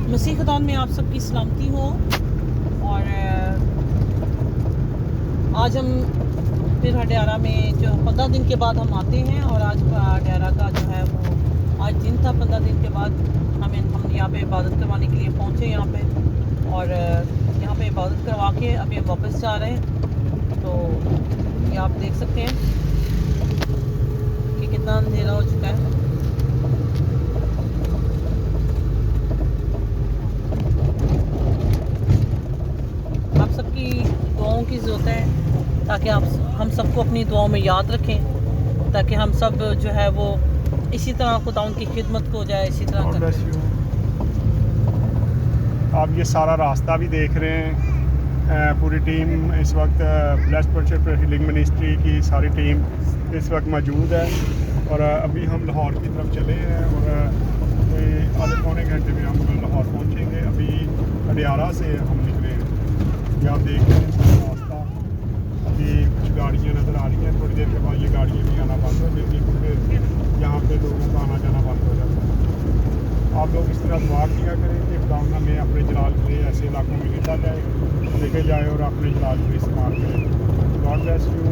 मसीह खुदा में आप सबकी सलामती हो। और आज हम फिर हडियारा में जो 15 दिन के बाद हम आते हैं, और आज हडियारा का जो है वो आज दिन था। 15 दिन के बाद हम यहाँ पे इबादत करवाने के लिए पहुँचे यहाँ पे, और यहाँ पे इबादत करवा के अभी हम वापस जा रहे हैं। तो ये आप देख सकते हैं कि कितना अंधेरा हो चुका है। आप सबकी दुआओं की ज़रूरत है ताकि हम सबको अपनी दुआओं में याद रखें, ताकि हम सब जो है वो इसी तरह खुदा उनकी खिदमत को जाए इसी तरह करते। आप ये सारा रास्ता भी देख रहे हैं। पूरी टीम इस वक्त ब्लेस्ड वर्शिप हीलिंग मिनिस्ट्री की सारी टीम इस वक्त मौजूद है, और अभी हम लाहौर की तरफ चले हैं, और कोई आधे पौने घंटे में हम लाहौर पहुंचेंगे। अभी हडियारा से हम निकले हैं। ये आप देख रहे हैं सारा रास्ता। अभी कुछ गाड़ियाँ नज़र आ रही हैं, थोड़ी देर के बाद ये गाड़ियाँ भी आना बंद हो जाएंगी, क्योंकि यहाँ पे लोगों का आना जाना बंद हो जाता है। आप लोग इस तरह दुआ किया करें कि खुदा में अपने जलाल के लिए ऐसे इलाकों में लेता जाए, लेके जाए और अपने जलाल के लिए इस्तेमाल करें। God bless you.